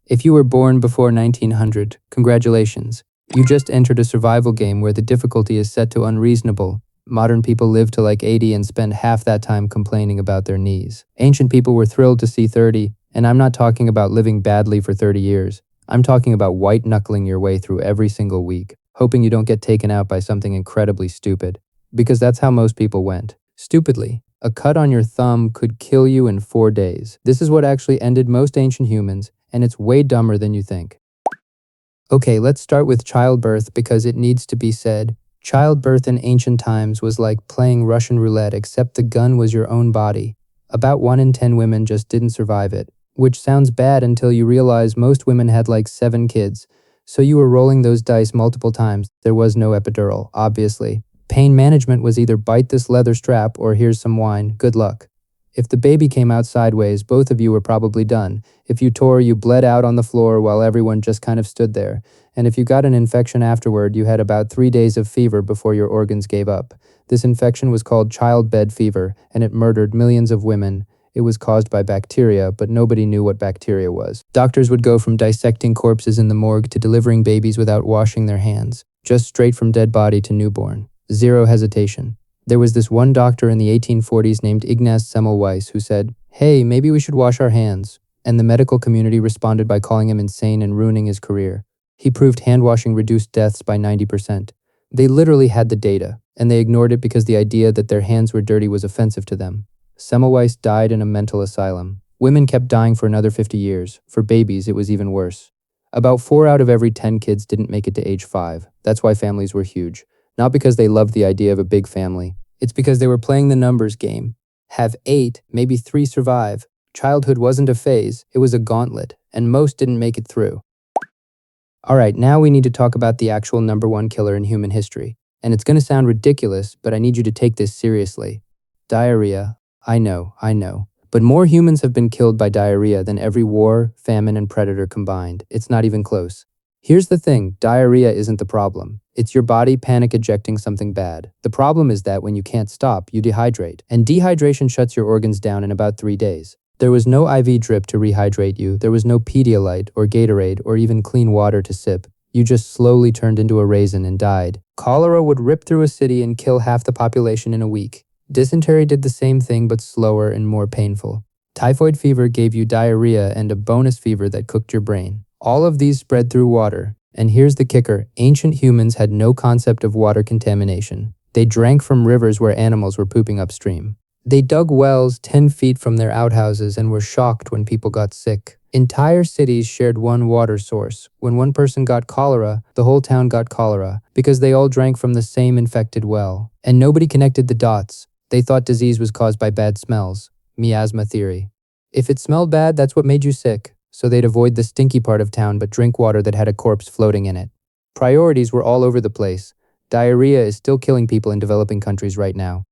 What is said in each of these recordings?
If you were born before 1900, congratulations. You just entered a survival game where the difficulty is set to unreasonable. Modern people live to like 80 and spend half that time complaining about their knees. Ancient people were thrilled to see 30, and I'm not talking about living badly for 30 years. I'm talking about white-knuckling your way through every single week, hoping you don't get taken out by something incredibly stupid. Because that's how most people went. Stupidly. A cut on your thumb could kill you in 4 days. This is what actually ended most ancient humans, and it's way dumber than you think. Okay, let's start with childbirth because it needs to be said. Childbirth in ancient times was like playing Russian roulette, except the gun was your own body. About 1 in 10 women just didn't survive it, which sounds bad until you realize most women had like 7 kids. So you were rolling those dice multiple times. There was no epidural, obviously. Pain management was either bite this leather strap or here's some wine, good luck. If the baby came out sideways, both of you were probably done. If you tore, you bled out on the floor while everyone just kind of stood there. And if you got an infection afterward, you had about 3 days of fever before your organs gave up. This infection was called childbed fever, and it murdered millions of women. It was caused by bacteria, but nobody knew what bacteria was. Doctors would go from dissecting corpses in the morgue to delivering babies without washing their hands. Just straight from dead body to newborn. Zero hesitation. There was this one doctor in the 1840s named Ignaz Semmelweis who said, "Hey, maybe we should wash our hands." And the medical community responded by calling him insane and ruining his career. He proved hand-washing reduced deaths by 90%. They literally had the data, and they ignored it because the idea that their hands were dirty was offensive to them. Semmelweis died in a mental asylum. Women kept dying for another 50 years. For babies, it was even worse. About 4 out of every 10 kids didn't make it to age 5. That's why families were huge. Not because they loved the idea of a big family. It's because they were playing the numbers game. Have 8, maybe 3 survive. Childhood wasn't a phase, it was a gauntlet, and most didn't make it through. Alright, now we need to talk about the actual #1 killer in human history. And it's gonna sound ridiculous, but I need you to take this seriously. Diarrhea. I know. But more humans have been killed by diarrhea than every war, famine, and predator combined. It's not even close. Here's the thing, diarrhea isn't the problem. It's your body panic ejecting something bad. The problem is that when you can't stop, you dehydrate. And dehydration shuts your organs down in about 3 days. There was no IV drip to rehydrate you. There was no Pedialyte or Gatorade or even clean water to sip. You just slowly turned into a raisin and died. Cholera would rip through a city and kill half the population in a week. Dysentery did the same thing but slower and more painful. Typhoid fever gave you diarrhea and a bonus fever that cooked your brain. All of these spread through water. And here's the kicker, ancient humans had no concept of water contamination. They drank from rivers where animals were pooping upstream. They dug wells 10 feet from their outhouses and were shocked when people got sick. Entire cities shared one water source. When one person got cholera, the whole town got cholera because they all drank from the same infected well. And nobody connected the dots. They thought disease was caused by bad smells. Miasma theory. If it smelled bad, that's what made you sick. So they'd avoid the stinky part of town but drink water that had a corpse floating in it. Priorities were all over the place. Diarrhea is still killing people in developing countries right now.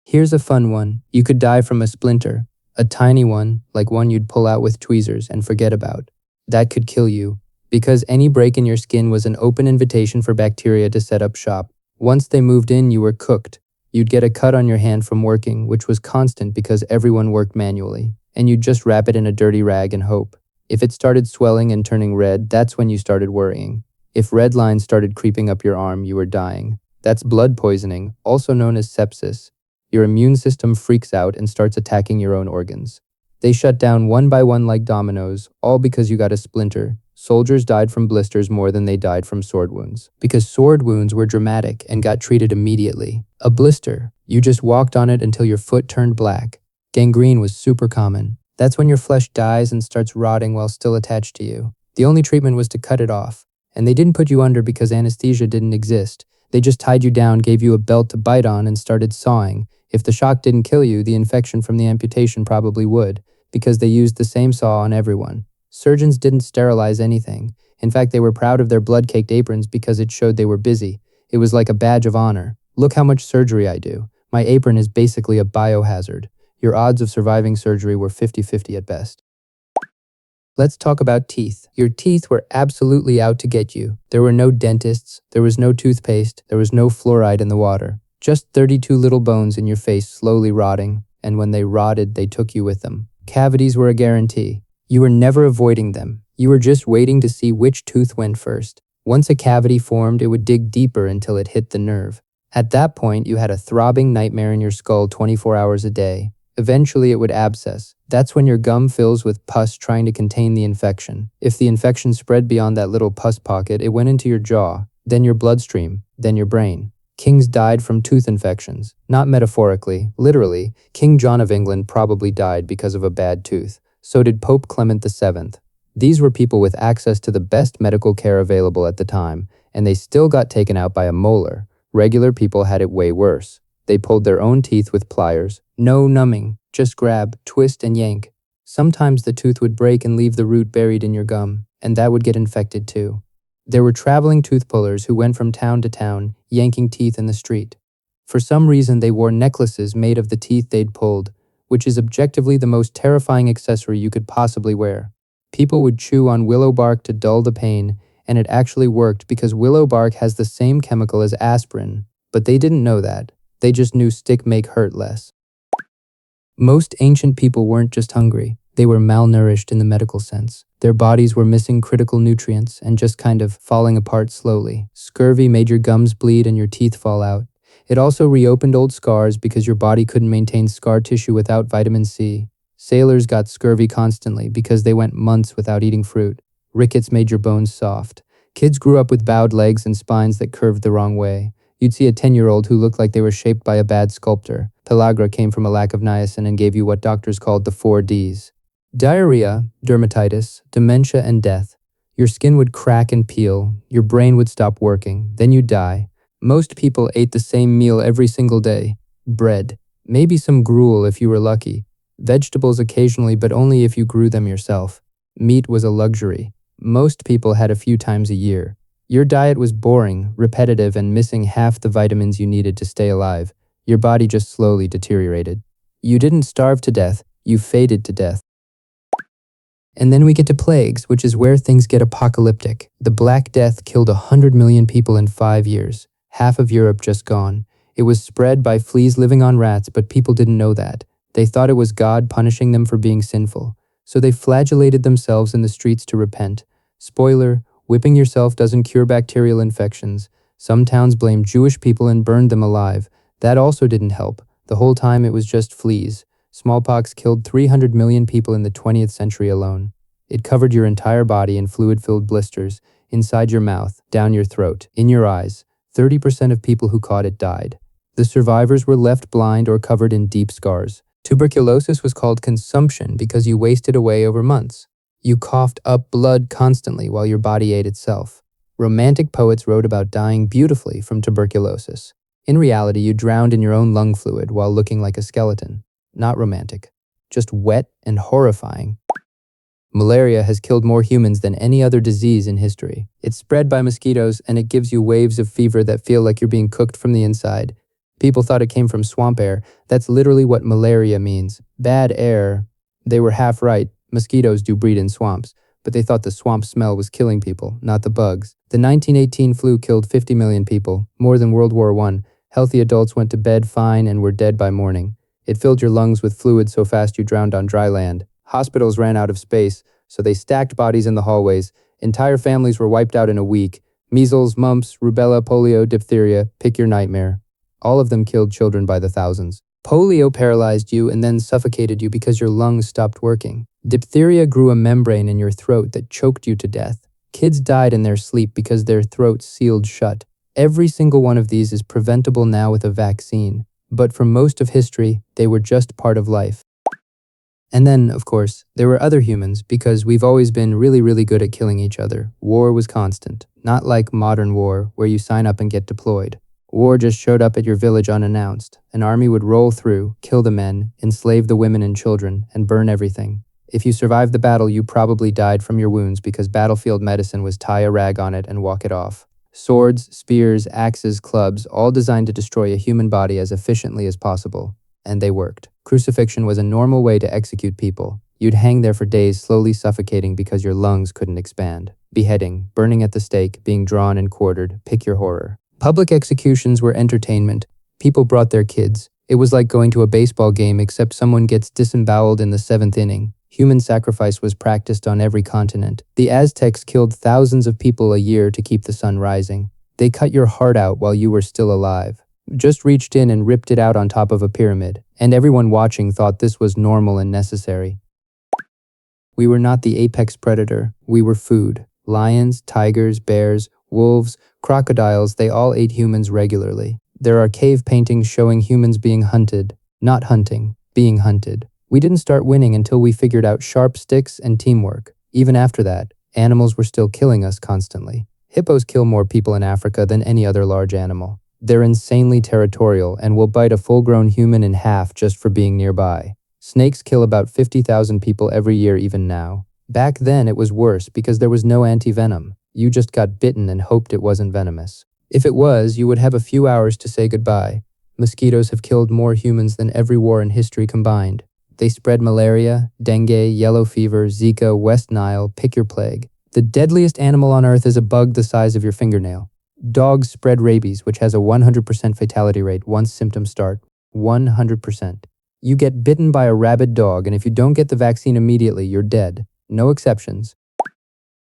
Here's a fun one. You could die from a splinter. A tiny one, like one you'd pull out with tweezers and forget about. That could kill you, because any break in your skin was an open invitation for bacteria to set up shop. Once they moved in, you were cooked. You'd get a cut on your hand from working, which was constant because everyone worked manually. And you'd just wrap it in a dirty rag and hope. If it started swelling and turning red, that's when you started worrying. If red lines started creeping up your arm, you were dying. That's blood poisoning, also known as sepsis. Your immune system freaks out and starts attacking your own organs. They shut down one by one like dominoes, all because you got a splinter. Soldiers died from blisters more than they died from sword wounds. Because sword wounds were dramatic and got treated immediately. A blister, you just walked on it until your foot turned black. Gangrene was super common. That's when your flesh dies and starts rotting while still attached to you. The only treatment was to cut it off. And they didn't put you under because anesthesia didn't exist. They just tied you down, gave you a belt to bite on, and started sawing. If the shock didn't kill you, the infection from the amputation probably would, because they used the same saw on everyone. Surgeons didn't sterilize anything. In fact, they were proud of their blood-caked aprons because it showed they were busy. It was like a badge of honor. Look how much surgery I do. My apron is basically a biohazard. Your odds of surviving surgery were 50-50 at best. Let's talk about teeth. Your teeth were absolutely out to get you. There were no dentists, there was no toothpaste, there was no fluoride in the water. Just 32 little bones in your face slowly rotting, and when they rotted, they took you with them. Cavities were a guarantee. You were never avoiding them. You were just waiting to see which tooth went first. Once a cavity formed, it would dig deeper until it hit the nerve. At that point, you had a throbbing nightmare in your skull 24 hours a day. Eventually, it would abscess. That's when your gum fills with pus trying to contain the infection. If the infection spread beyond that little pus pocket, it went into your jaw, then your bloodstream, then your brain. Kings died from tooth infections. Not metaphorically, literally. King John of England probably died because of a bad tooth. So did Pope Clement VII. These were people with access to the best medical care available at the time, and they still got taken out by a molar. Regular people had it way worse. They pulled their own teeth with pliers. No numbing, just grab, twist, and yank. Sometimes the tooth would break and leave the root buried in your gum, and that would get infected too. There were traveling tooth pullers who went from town to town, yanking teeth in the street. For some reason, they wore necklaces made of the teeth they'd pulled, which is objectively the most terrifying accessory you could possibly wear. People would chew on willow bark to dull the pain, and it actually worked because willow bark has the same chemical as aspirin, but they didn't know that. They just knew stick make hurt less. Most ancient people weren't just hungry, they were malnourished in the medical sense. Their bodies were missing critical nutrients and just kind of falling apart slowly. Scurvy made your gums bleed and your teeth fall out. It also reopened old scars because your body couldn't maintain scar tissue without vitamin C. Sailors got scurvy constantly because they went months without eating fruit. Rickets made your bones soft. Kids grew up with bowed legs and spines that curved the wrong way. You'd see a 10-year-old who looked like they were shaped by a bad sculptor. Pellagra came from a lack of niacin and gave you what doctors called the 4 Ds. Diarrhea, dermatitis, dementia, and death. Your skin would crack and peel, your brain would stop working, then you'd die. Most people ate the same meal every single day. Bread. Maybe some gruel if you were lucky. Vegetables occasionally, but only if you grew them yourself. Meat was a luxury. Most people had a few times a year. Your diet was boring, repetitive, and missing half the vitamins you needed to stay alive. Your body just slowly deteriorated. You didn't starve to death, you faded to death. And then we get to plagues, which is where things get apocalyptic. The Black Death killed 100 million people in 5 years. Half of Europe just gone. It was spread by fleas living on rats, but people didn't know that. They thought it was God punishing them for being sinful. So they flagellated themselves in the streets to repent. Spoiler, whipping yourself doesn't cure bacterial infections. Some towns blamed Jewish people and burned them alive. That also didn't help. The whole time it was just fleas. Smallpox killed 300 million people in the 20th century alone. It covered your entire body in fluid-filled blisters, inside your mouth, down your throat, in your eyes. 30% of people who caught it died. The survivors were left blind or covered in deep scars. Tuberculosis was called consumption because you wasted away over months. You coughed up blood constantly while your body ate itself. Romantic poets wrote about dying beautifully from tuberculosis. In reality, you drowned in your own lung fluid while looking like a skeleton. Not romantic, just wet and horrifying. Malaria has killed more humans than any other disease in history. It's spread by mosquitoes and it gives you waves of fever that feel like you're being cooked from the inside. People thought it came from swamp air. That's literally what malaria means. Bad air. They were half right. Mosquitoes do breed in swamps, but they thought the swamp smell was killing people, not the bugs. The 1918 flu killed 50 million people, more than World War I. Healthy adults went to bed fine and were dead by morning. It filled your lungs with fluid so fast you drowned on dry land. Hospitals ran out of space, so they stacked bodies in the hallways. Entire families were wiped out in a week. Measles, mumps, rubella, polio, diphtheria, pick your nightmare. All of them killed children by the thousands. Polio paralyzed you and then suffocated you because your lungs stopped working. Diphtheria grew a membrane in your throat that choked you to death. Kids died in their sleep because their throats sealed shut. Every single one of these is preventable now with a vaccine. But for most of history, they were just part of life. And then, of course, there were other humans because we've always been really good at killing each other. War was constant, not like modern war where you sign up and get deployed. War just showed up at your village unannounced. An army would roll through, kill the men, enslave the women and children, and burn everything. If you survived the battle, you probably died from your wounds because battlefield medicine was tie a rag on it and walk it off. Swords, spears, axes, clubs, all designed to destroy a human body as efficiently as possible. And they worked. Crucifixion was a normal way to execute people. You'd hang there for days slowly suffocating because your lungs couldn't expand. Beheading, burning at the stake, being drawn and quartered, pick your horror. Public executions were entertainment. People brought their kids. It was like going to a baseball game except someone gets disemboweled in the 7th inning. Human sacrifice was practiced on every continent. The Aztecs killed thousands of people a year to keep the sun rising. They cut your heart out while you were still alive. Just reached in and ripped it out on top of a pyramid, and everyone watching thought this was normal and necessary. We were not the apex predator, we were food. Lions, tigers, bears, wolves, crocodiles, they all ate humans regularly. There are cave paintings showing humans being hunted, not hunting, being hunted. We didn't start winning until we figured out sharp sticks and teamwork. Even after that, animals were still killing us constantly. Hippos kill more people in Africa than any other large animal. They're insanely territorial and will bite a full-grown human in half just for being nearby. Snakes kill about 50,000 people every year even now. Back then it was worse because there was no anti-venom. You just got bitten and hoped it wasn't venomous. If it was, you would have a few hours to say goodbye. Mosquitoes have killed more humans than every war in history combined. They spread malaria, dengue, yellow fever, Zika, West Nile, pick your plague. The deadliest animal on earth is a bug the size of your fingernail. Dogs spread rabies, which has a 100% fatality rate once symptoms start. 100%. You get bitten by a rabid dog, and if you don't get the vaccine immediately, you're dead. No exceptions.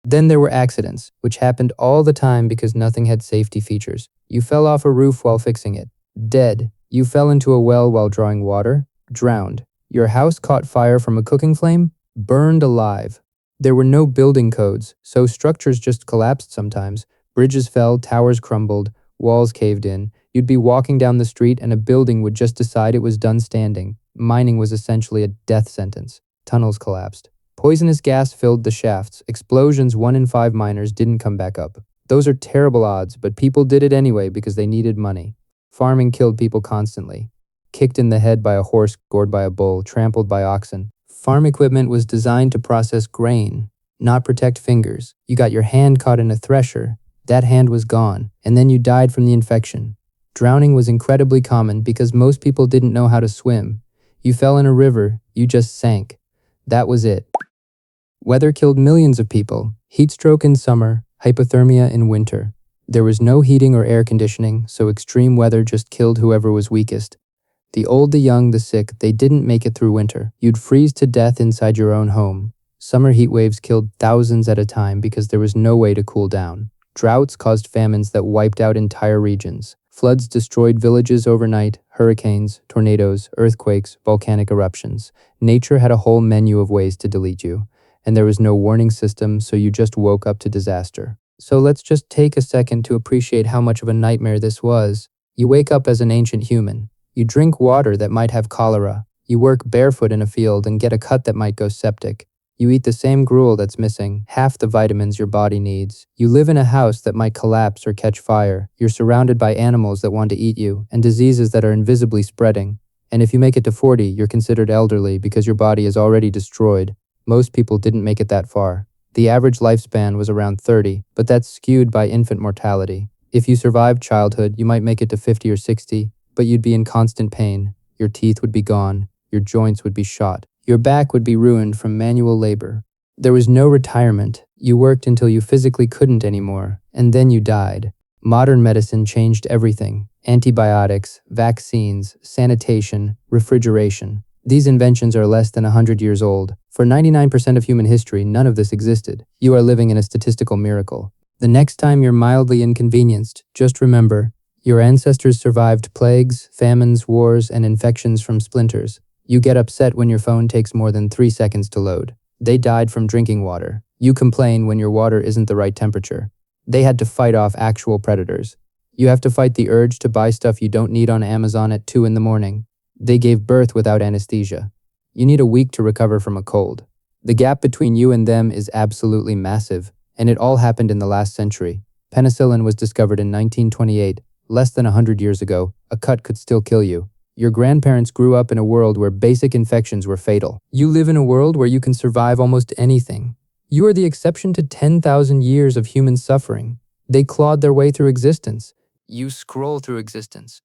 Then there were accidents, which happened all the time because nothing had safety features. You fell off a roof while fixing it. Dead. You fell into a well while drawing water. Drowned. Your house caught fire from a cooking flame. Burned alive. There were no building codes, so structures just collapsed sometimes. Bridges fell, towers crumbled, walls caved in. You'd be walking down the street and a building would just decide it was done standing. Mining was essentially a death sentence. Tunnels collapsed. Poisonous gas filled the shafts. Explosions, 1 in 5 miners didn't come back up. Those are terrible odds, but people did it anyway because they needed money. Farming killed people constantly. Kicked in the head by a horse, gored by a bull, trampled by oxen. Farm equipment was designed to process grain, not protect fingers. You got your hand caught in a thresher. That hand was gone, and then you died from the infection. Drowning was incredibly common because most people didn't know how to swim. You fell in a river, you just sank. That was it. Weather killed millions of people. Heat stroke in summer, hypothermia in winter. There was no heating or air conditioning, so extreme weather just killed whoever was weakest. The old, the young, the sick, they didn't make it through winter. You'd freeze to death inside your own home. Summer heat waves killed thousands at a time because there was no way to cool down. Droughts caused famines that wiped out entire regions. Floods destroyed villages overnight, hurricanes, tornadoes, earthquakes, volcanic eruptions. Nature had a whole menu of ways to delete you, and there was no warning system, so you just woke up to disaster. So let's just take a second to appreciate how much of a nightmare this was. You wake up as an ancient human. You drink water that might have cholera. You work barefoot in a field and get a cut that might go septic. You eat the same gruel that's missing half the vitamins your body needs. You live in a house that might collapse or catch fire. You're surrounded by animals that want to eat you and diseases that are invisibly spreading. And if you make it to 40, you're considered elderly because your body is already destroyed. Most people didn't make it that far. The average lifespan was around 30, but that's skewed by infant mortality. If you survived childhood, you might make it to 50 or 60, but you'd be in constant pain. Your teeth would be gone. Your joints would be shot. Your back would be ruined from manual labor. There was no retirement. You worked until you physically couldn't anymore, and then you died. Modern medicine changed everything. Antibiotics, vaccines, sanitation, refrigeration. These inventions are less than 100 years old. For 99% of human history, none of this existed. You are living in a statistical miracle. The next time you're mildly inconvenienced, just remember, your ancestors survived plagues, famines, wars, and infections from splinters. You get upset when your phone takes more than 3 seconds to load. They died from drinking water. You complain when your water isn't the right temperature. They had to fight off actual predators. You have to fight the urge to buy stuff you don't need on Amazon at 2 in the morning. They gave birth without anesthesia. You need a week to recover from a cold. The gap between you and them is absolutely massive, and it all happened in the last century. Penicillin was discovered in 1928. Less than 100 years ago, a cut could still kill you. Your grandparents grew up in a world where basic infections were fatal. You live in a world where you can survive almost anything. You are the exception to 10,000 years of human suffering. They clawed their way through existence. You scroll through existence.